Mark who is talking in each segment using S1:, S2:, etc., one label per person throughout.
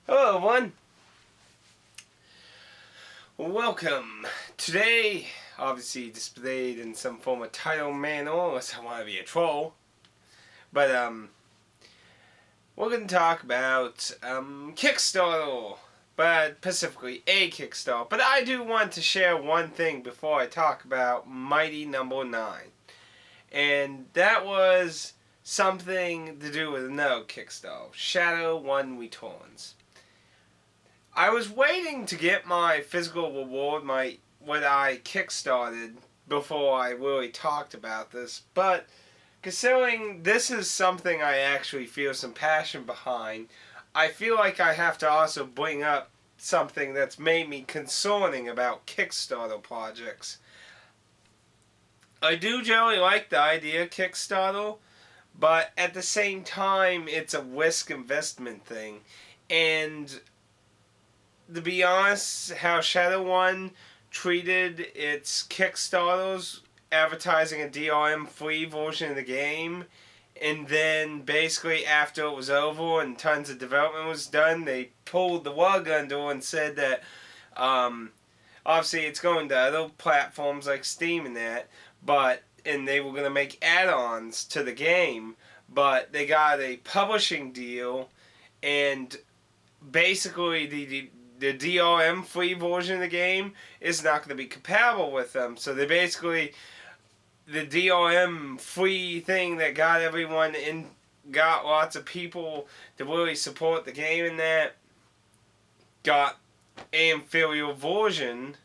S1: Hello everyone. Welcome. Today, obviously displayed in some form of title manual, unless I want to be a troll. But we're going to talk about Kickstarter, but specifically a Kickstarter. But I do want to share one thing before I talk about Mighty Number 9. And that was something to do with another Kickstarter, Shadow One Returns. I was waiting to get my physical reward, what I kickstarted, before I really talked about this. But considering this is something I actually feel some passion behind, I feel like I have to also bring up something that's made me concerning about Kickstarter projects. I do generally like the idea of Kickstarter, but at the same time, it's a risk investment thing. And to be honest, how Shadow One treated its Kickstarters, advertising a DRM-free version of the game, and then basically after it was over and tons of development was done, they pulled the rug under and said that obviously it's going to other platforms like Steam and that, and they were going to make add-ons to the game, but they got a publishing deal, and basically the DRM free version of the game is not going to be compatible with them. So they basically, the DRM free thing that got everyone in, got lots of people to really support the game, and that got an inferior version.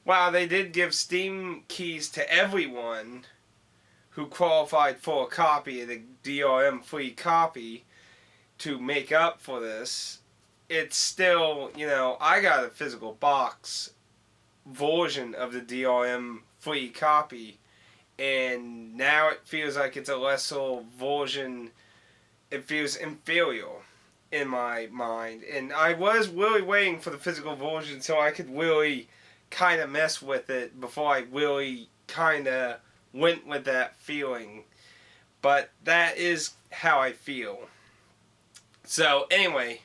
S1: While they did give Steam keys to everyone who qualified for a copy of the DRM free copy to make up for this, it's still, I got a physical box version of the DRM free copy, and now it feels like it's a lesser version. It feels inferior in my mind, and I was really waiting for the physical version so I could really kind of mess with it before I really kind of went with that feeling. But that is how I feel. So anyway,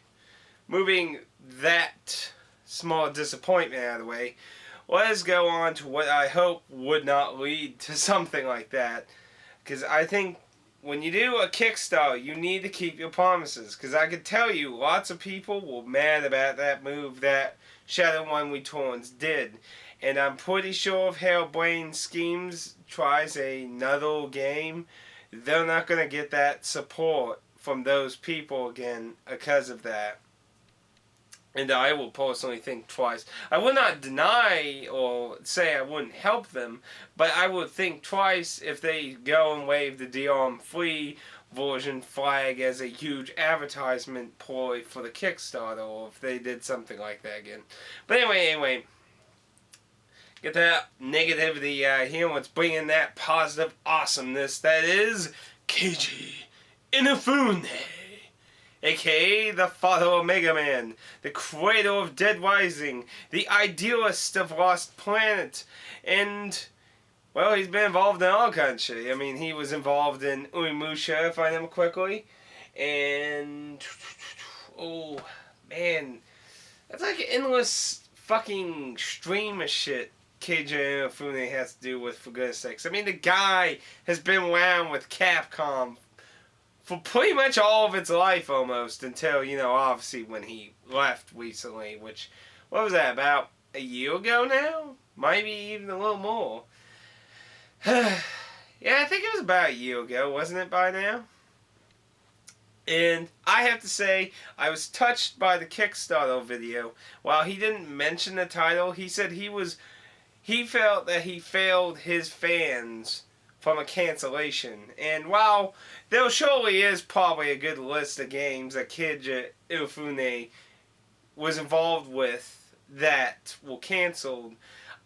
S1: moving that small disappointment out of the way, let's go on to what I hope would not lead to something like that. Because I think when you do a Kickstarter, you need to keep your promises. Because I can tell you, lots of people were mad about that move that Shadow One Returns did. And I'm pretty sure if Harebrained Schemes tries another game, they're not going to get that support from those people again because of that. And I will personally think twice. I would not deny or say I wouldn't help them, but I would think twice if they go and wave the DRM-free version flag as a huge advertisement ploy for the Kickstarter, or if they did something like that again. But anyway, get that negativity here. Let's bring in that positive awesomeness that is Keiji Inafune, aka the father of Mega Man, the creator of Dead Rising, the idealist of Lost Planet, and, well, he's been involved in all kinds of shit. I mean, he was involved in Onimusha, if I remember quickly, and, oh, man, that's like an endless fucking stream of shit Keiji Inafune has to do with, for goodness sakes. I mean, the guy has been around with Capcom for pretty much all of its life almost, until, obviously when he left recently, which, what was that, about a year ago now? Maybe even a little more. Yeah, I think it was about a year ago, wasn't it, by now? And I have to say, I was touched by the Kickstarter video. While he didn't mention the title, he said he felt that he failed his fans from a cancellation. And while there surely is probably a good list of games that Keiji Inafune was involved with that were canceled,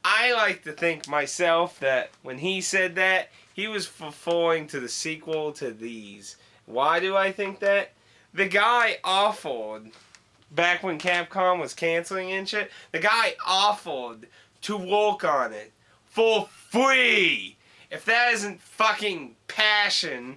S1: I like to think myself that when he said that, he was referring to the sequel to these. Why do I think that? The guy offered, back when Capcom was canceling and shit, the guy offered to work on it for free. If that isn't fucking passion,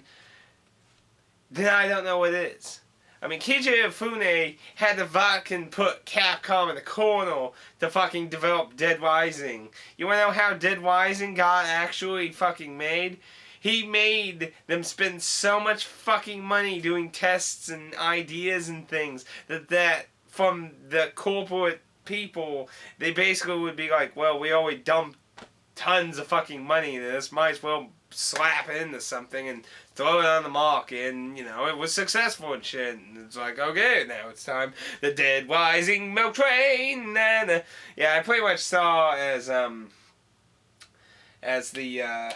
S1: then I don't know what is. I mean, Keiji Inafune had to fucking put Capcom in the corner to fucking develop Dead Rising. You wanna know how Dead Rising got actually fucking made? He made them spend so much fucking money doing tests and ideas and things that from the corporate people, they basically would be like, well, we already dumped tons of fucking money into this, might as well slap it into something and throw it on the market, and, you know, it was successful and shit, and it's like, okay, now it's time, the Dead Rising Milk Train, and, yeah, I pretty much saw as the,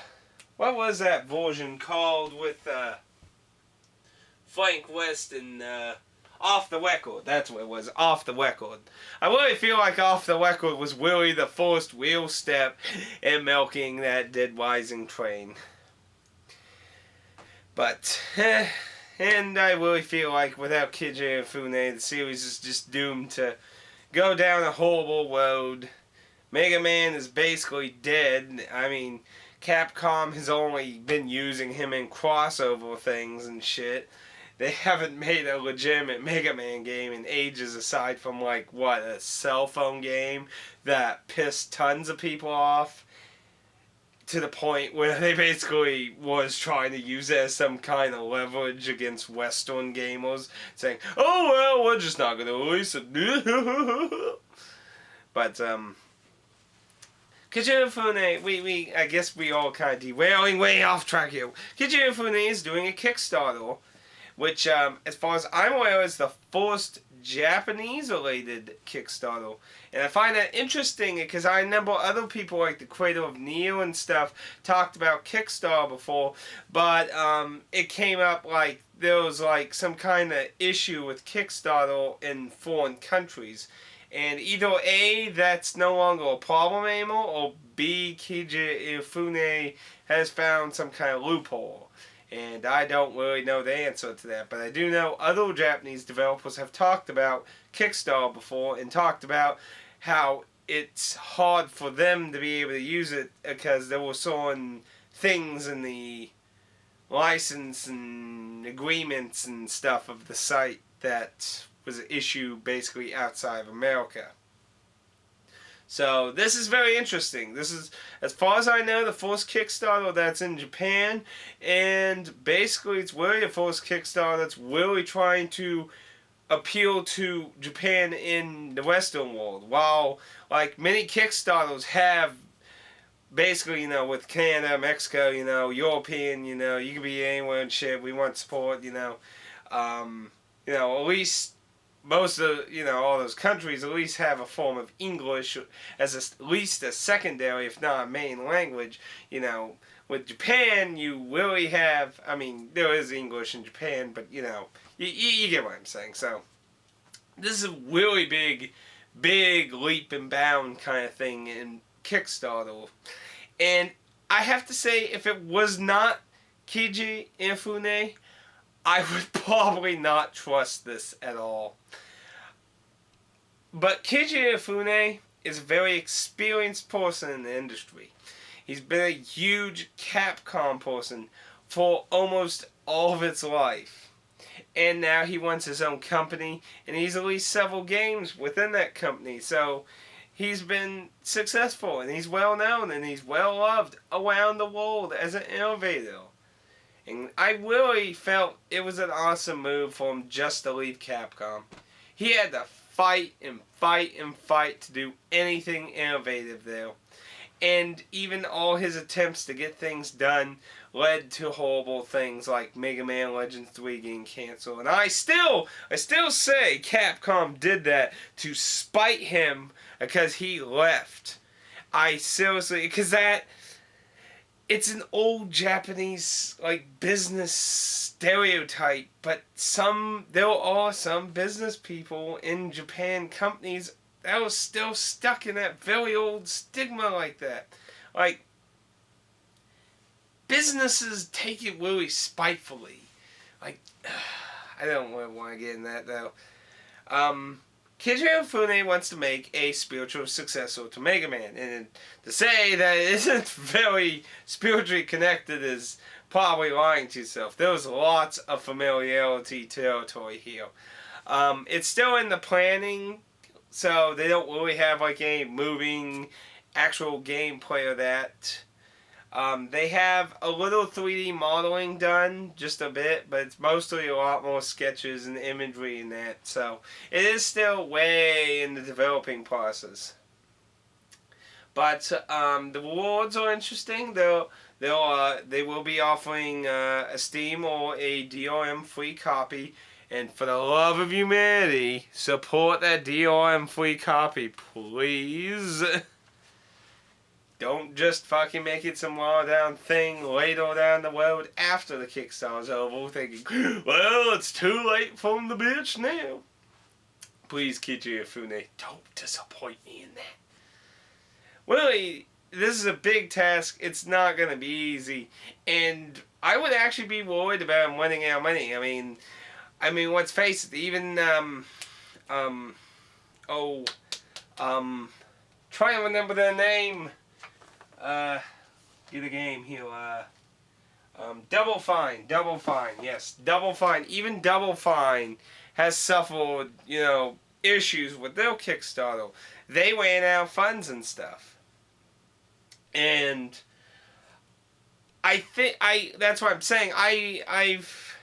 S1: what was that version called with, Frank West and, Off the Record. That's what it was. Off the Record. I really feel like Off the Record was really the first real step in milking that Dead Rising train. But, and I really feel like without Keiji Inafune, the series is just doomed to go down a horrible road. Mega Man is basically dead. I mean, Capcom has only been using him in crossover things and shit. They haven't made a legitimate Mega Man game in ages, aside from, like, what, a cell phone game that pissed tons of people off to the point where they basically was trying to use it as some kind of leverage against Western gamers, saying, oh, well, we're just not going to release it. But, Keiji Inafune, I guess we all kind of derailing way off track here. Keiji Inafune is doing a Kickstarter, which, as far as I'm aware, is the first Japanese-related Kickstarter. And I find that interesting because I remember other people like the creator of Neo and stuff talked about Kickstarter before, but it came up like there was like some kind of issue with Kickstarter in foreign countries. And either A, that's no longer a problem anymore, or B, Keiji Inafune has found some kind of loophole. And I don't really know the answer to that, but I do know other Japanese developers have talked about Kickstarter before and talked about how it's hard for them to be able to use it because there were certain things in the license and agreements and stuff of the site that was an issue basically outside of America. So this is very interesting. This is, as far as I know, the first Kickstarter that's in Japan, and basically it's really the first Kickstarter that's really trying to appeal to Japan in the Western world. While, like, many Kickstarters have basically, you know, with Canada, Mexico, you know, European, you know, you can be anywhere and shit, we want support, you know, at least most of, you know, all those countries at least have a form of English as at least a secondary, if not a main language. You know, with Japan, you really have, I mean, there is English in Japan, but, you know, you get what I'm saying. So, this is a really big leap and bound kind of thing in Kickstarter. And I have to say, if it was not Keiji Inafune, I would probably not trust this at all. But Keiji Inafune is a very experienced person in the industry. He's been a huge Capcom person for almost all of its life. And now he wants his own company, and he's released several games within that company. So he's been successful, and he's well known, and he's well loved around the world as an innovator. And I really felt it was an awesome move for him just to leave Capcom. He had to fight and fight and fight to do anything innovative there. And even all his attempts to get things done led to horrible things like Mega Man Legends 3 getting canceled. And I still say Capcom did that to spite him because he left. I seriously, because that, it's an old Japanese, like, business stereotype, but there are some business people in Japan, companies, that are still stuck in that very old stigma like that. Like, businesses take it really spitefully. Like, I don't really want to get in that, though. Keiji Inafune wants to make a spiritual successor to Mega Man, and to say that it isn't very spiritually connected is probably lying to yourself. There's lots of familiarity territory here. It's still in the planning, so they don't really have like a moving actual gameplay of that. They have a little 3D modeling done, just a bit, but it's mostly a lot more sketches and imagery in that. So it is still way in the developing process. But the rewards are interesting. They will be offering a Steam or a DRM free copy. And for the love of humanity, support that DRM free copy, please. Don't just fucking make it some raw down thing later down the road after the Kickstarter's over, thinking, well, it's too late from the bitch now. Please, Keiji Inafune, don't disappoint me in that. Really, this is a big task. It's not going to be easy. And I would actually be worried about him running out of money. I mean, let's face it, even, try and remember their name. Get a game here. Double Fine, yes, Double Fine. Even Double Fine has suffered, issues with their Kickstarter. They ran out of funds and stuff. And that's what I'm saying. I've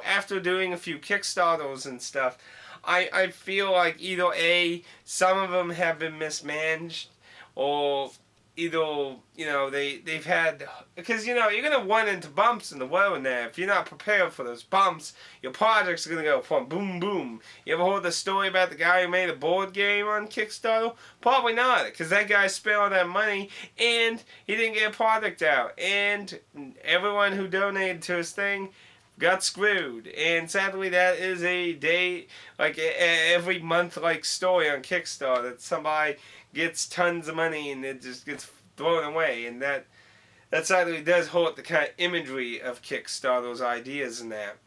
S1: after doing a few Kickstarters and stuff, I feel like either some of them have been mismanaged, or either, they've had, because, you're going to run into bumps in the road now. If you're not prepared for those bumps, your projects are going to go from boom, boom. You ever heard the story about the guy who made a board game on Kickstarter? Probably not, because that guy spent all that money, and he didn't get a product out. And everyone who donated to his thing got screwed. And sadly, that is a day, like every month, like story on Kickstarter, that somebody gets tons of money and it just gets thrown away, and that sadly does hurt the kind of imagery of Kickstarter's ideas and that.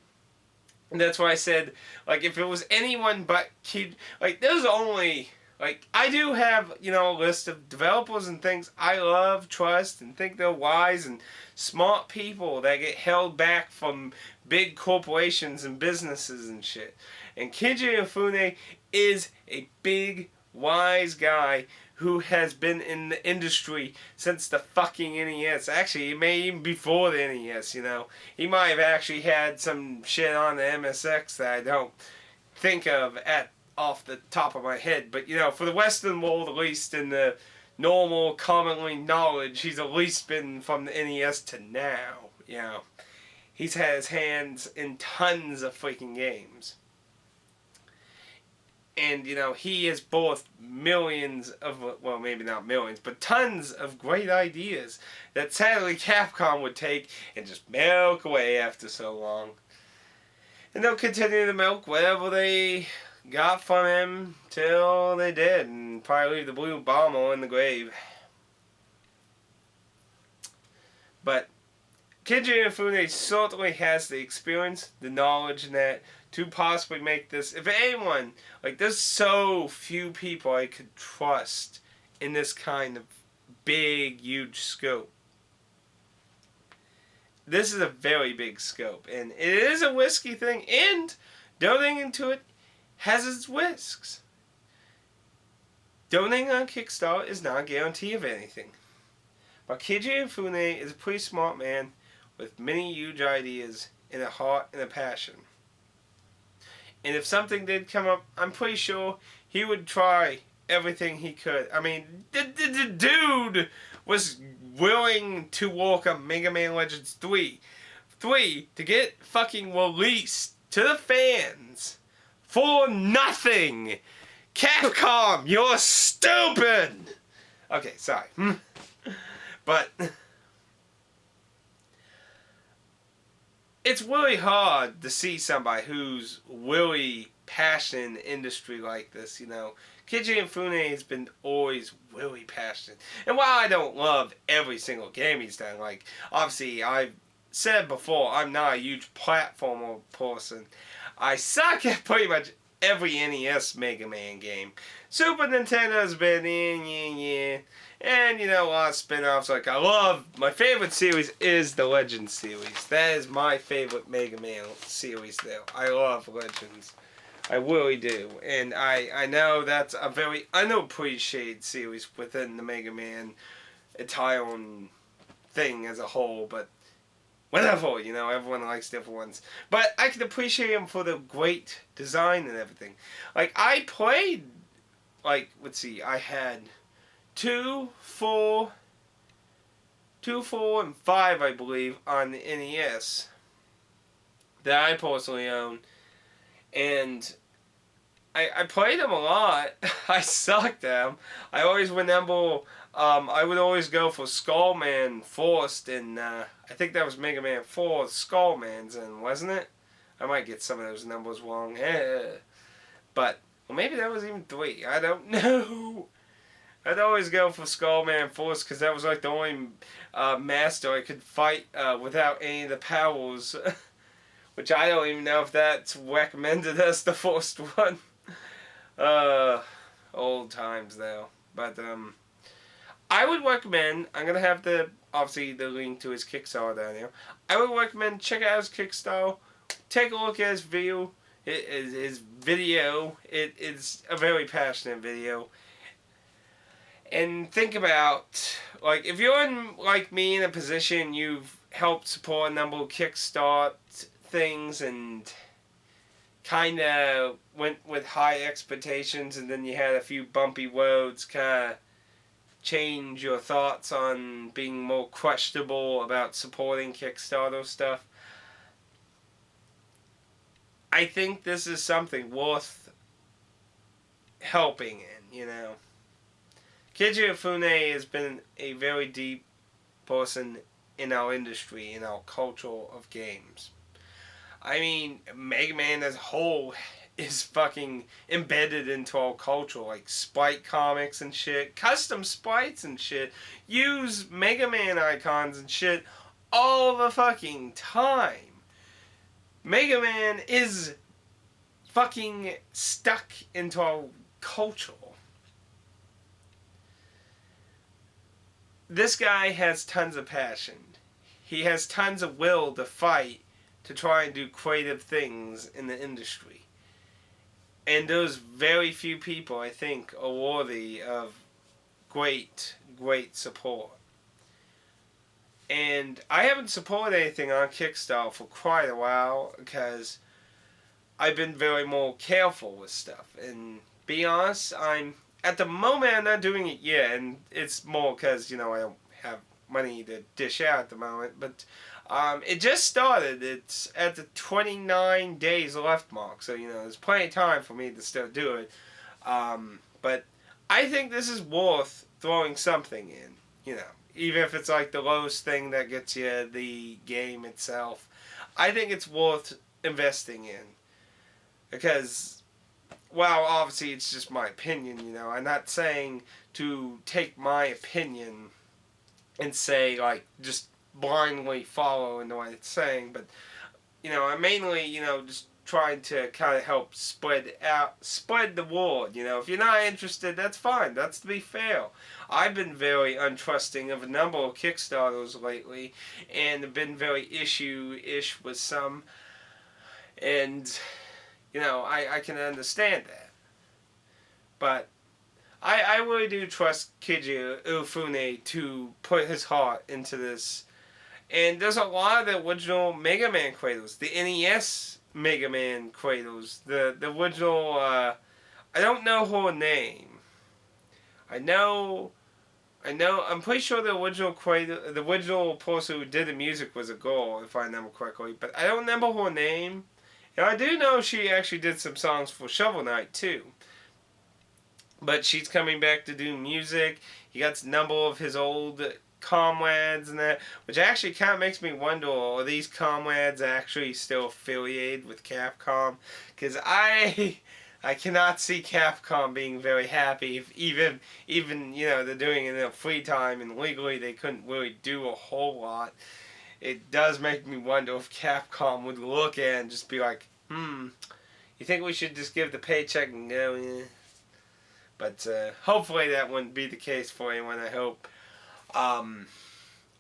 S1: And that's why I said, like, if it was anyone but there's only, I do have, a list of developers and things I love, trust, and think they're wise and smart people that get held back from big corporations and businesses and shit. And Keiji Inafune is a big, wise guy who has been in the industry since the fucking NES. Actually, it may even before the NES, He might have actually had some shit on the MSX that I don't think of off the top of my head. But, for the Western world, at least in the normal, commonly knowledge, he's at least been from the NES to now, He's had his hands in tons of freaking games. And, he has birthed millions of, well, maybe not millions, but tons of great ideas that sadly Capcom would take and just milk away after so long. And they'll continue to milk whatever they got from him till they did, and probably leave the Blue Bomber in the grave. But Keiji Inafune certainly has the experience, the knowledge, and that to possibly make this. If anyone, there's so few people I could trust in this kind of big, huge scope. This is a very big scope, and it is a risky thing, and donating into it has its risks. Donating on Kickstarter is not a guarantee of anything. But Keiji Inafune is a pretty smart man with many huge ideas and a heart and a passion. And if something did come up, I'm pretty sure he would try everything he could. I mean, the dude was willing to work on Mega Man Legends 3 to get fucking released to the fans for nothing. Capcom, you're stupid! Okay, sorry. But it's really hard to see somebody who's really passionate in the industry like this, Keiji Inafune has been always really passionate. And while I don't love every single game he's done, obviously I've said before, I'm not a huge platformer person. I suck at pretty much every NES Mega Man game. Super Nintendo's been in. And, a lot of spin-offs. Like, my favorite series is the Legends series. That is my favorite Mega Man series, though. I love Legends. I really do. And I know that's a very unappreciated series within the Mega Man Italian thing as a whole, but whatever, everyone likes different ones. But I can appreciate them for the great design and everything. Like, I played, let's see, I had 2, 4, and 5, I believe, on the NES that I personally own. And I played them a lot. I sucked them. I always remember, I would always go for Skullman first, and I think that was Mega Man 4, Skullman's, and wasn't it? I might get some of those numbers wrong. But, well, maybe that was even 3. I don't know. I'd always go for Skullman first, because that was like the only master I could fight without any of the powers. Which I don't even know if that's recommended as the first one. Old times though. But I would recommend, I'm gonna have obviously the link to his Kickstarter down there. I would recommend check out his Kickstarter, take a look at his video. His video. It is a very passionate video. And think about, like, if you're in, like me, in a position you've helped support a number of Kickstarter things and kind of went with high expectations, and then you had a few bumpy roads, kind of change your thoughts on being more questionable about supporting Kickstarter stuff. I think this is something worth helping in, Keiji Ifune has been a very deep person in our industry, in our culture of games. I mean, Mega Man as a whole is fucking embedded into our culture, like sprite comics and shit, custom sprites and shit, use Mega Man icons and shit all the fucking time. Mega Man is fucking stuck into our culture. This guy has tons of passion. He has tons of will to fight to try and do creative things in the industry. And those very few people, I think, are worthy of great, great support. And I haven't supported anything on Kickstarter for quite a while because I've been very more careful with stuff. And be honest, at the moment I'm not doing it yet, and it's more because, I don't have money to dish out at the moment, but it just started. It's at the 29 days left mark, so there's plenty of time for me to still do it. But I think this is worth throwing something in, even if it's like the lowest thing that gets you the game itself. I think it's worth investing in because, well, obviously it's just my opinion, I'm not saying to take my opinion and say, like, just blindly follow into what it's saying, but, I'm mainly, just trying to kind of help spread the word, if you're not interested, that's fine, that's to be fair. I've been very untrusting of a number of Kickstarters lately, and have been very issue-ish with some, and, I can understand that. But I really do trust Keiji Ifune to put his heart into this. And there's a lot of the original Mega Man creators, the NES Mega Man creators, the original, I don't know her name. I'm pretty sure the original creator, the original person who did the music was a girl, if I remember correctly, but I don't remember her name. And I do know she actually did some songs for Shovel Knight too. But she's coming back to do music. He got a number of his old comrades and that, which actually kind of makes me wonder, are these comrades actually still affiliated with Capcom? Because I cannot see Capcom being very happy if even they're doing it in their free time and legally they couldn't really do a whole lot. It does make me wonder if Capcom would look at it and just be like, You think we should just give the paycheck and go? Yeah. But hopefully that wouldn't be the case for anyone, I hope. I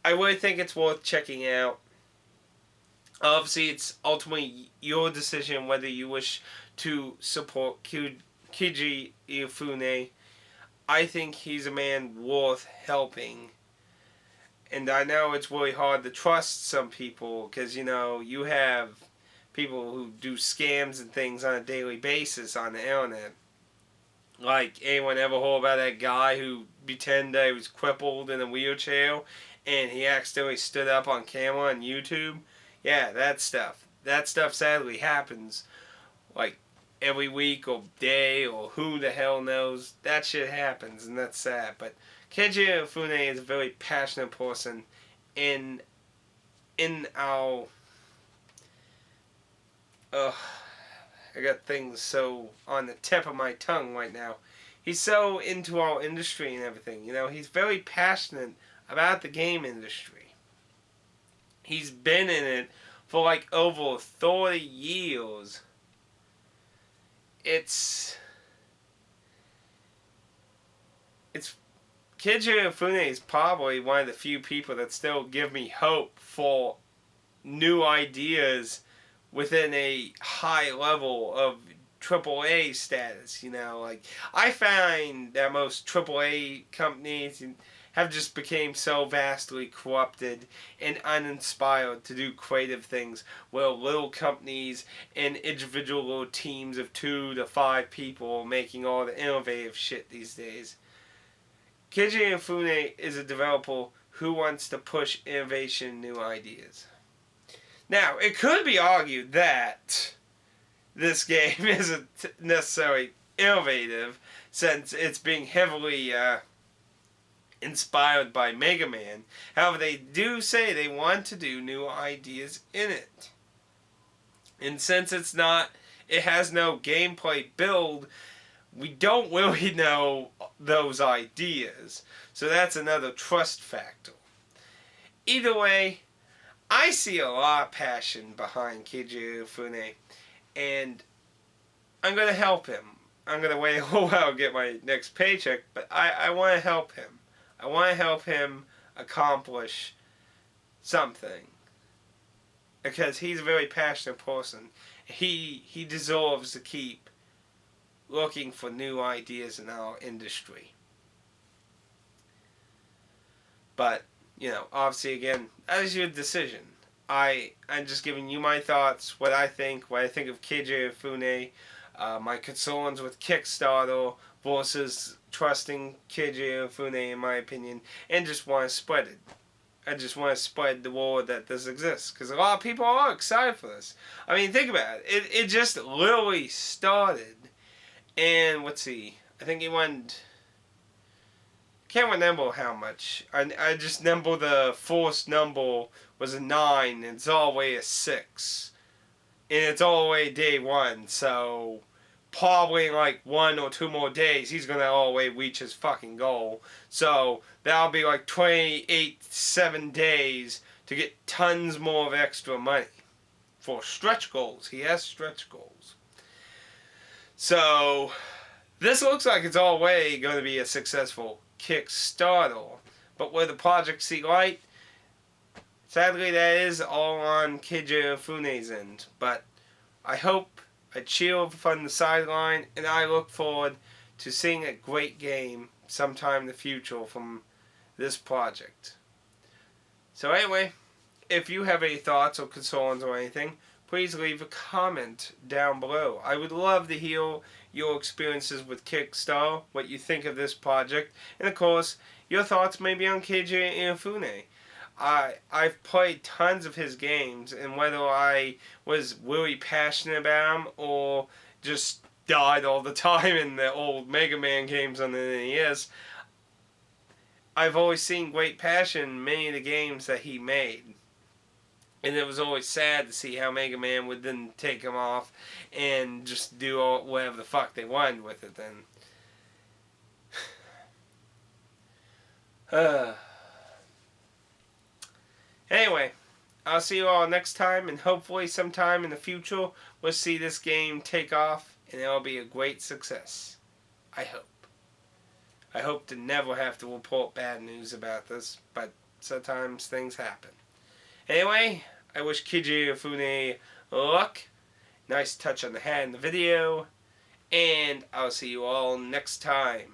S1: really think it's worth checking out. Obviously, it's ultimately your decision whether you wish to support Kiji Ifune. I think he's a man worth helping. And I know it's really hard to trust some people because, you have people who do scams and things on a daily basis on the internet. Like, anyone ever heard about that guy who pretended that he was crippled in a wheelchair and he accidentally stood up on camera on YouTube? Yeah, that stuff. That stuff sadly happens like every week or day or who the hell knows. That shit happens and that's sad. But Keiji Inafune is a very passionate person in our... I got things so on the tip of my tongue right now. He's so into our industry and everything. He's very passionate about the game industry. He's been in it for like over 30 years. It's Keiji Inafune is probably one of the few people that still give me hope for new ideas within a high level of AAA status. Like, I find that most AAA companies have just become so vastly corrupted and uninspired to do creative things, where little companies and individual little teams of 2 to 5 people are making all the innovative shit these days. Keiji Inafune is a developer who wants to push innovation and new ideas. Now, it could be argued that this game isn't necessarily innovative, since it's being heavily inspired by Mega Man. However, they do say they want to do new ideas in it. And since it has no gameplay build, we don't really know those ideas. So that's another trust factor. Either way, I see a lot of passion behind Keiji Inafune, and I'm going to help him. I'm going to wait a little while to get my next paycheck, but I want to help him. I want to help him accomplish something, because he's a very passionate person. He deserves to keep looking for new ideas in our industry. But, obviously, again, that is your decision. I'm just giving you my thoughts, what I think of Keiji Inafune, my concerns with Kickstarter versus trusting Keiji Inafune, in my opinion, and just want to spread it. I just want to spread the word that this exists, because a lot of people are excited for this. I mean, think about it. It just literally started, and let's see, I think he went... Can't remember how much. I just remember the first number was a 9, and it's all the way a 6. And it's all the way day 1, so probably in like 1 or 2 more days, he's going to all the way reach his fucking goal. So that'll be like 7 days to get tons more of extra money. For stretch goals. He has stretch goals. So this looks like it's all the way going to be a successful Kickstarter, but where the project see light, sadly that is all on Keiji Inafune's end. But I hope, I cheer from the sideline, and I look forward to seeing a great game sometime in the future from this project. So anyway, if you have any thoughts or concerns or anything, please leave a comment down below. I would love to hear your experiences with Kickstarter, what you think of this project, and of course, your thoughts maybe on Keiji Inafune. I've played tons of his games, and whether I was really passionate about him or just died all the time in the old Mega Man games on the NES, I've always seen great passion in many of the games that he made. And it was always sad to see how Mega Man would then take him off and just do whatever the fuck they wanted with it then. Anyway, I'll see you all next time, and hopefully sometime in the future we'll see this game take off and it'll be a great success. I hope. I hope to never have to report bad news about this, but sometimes things happen. Anyway, I wish Kiji Ifune luck. Nice touch on the head in the video. And I'll see you all next time.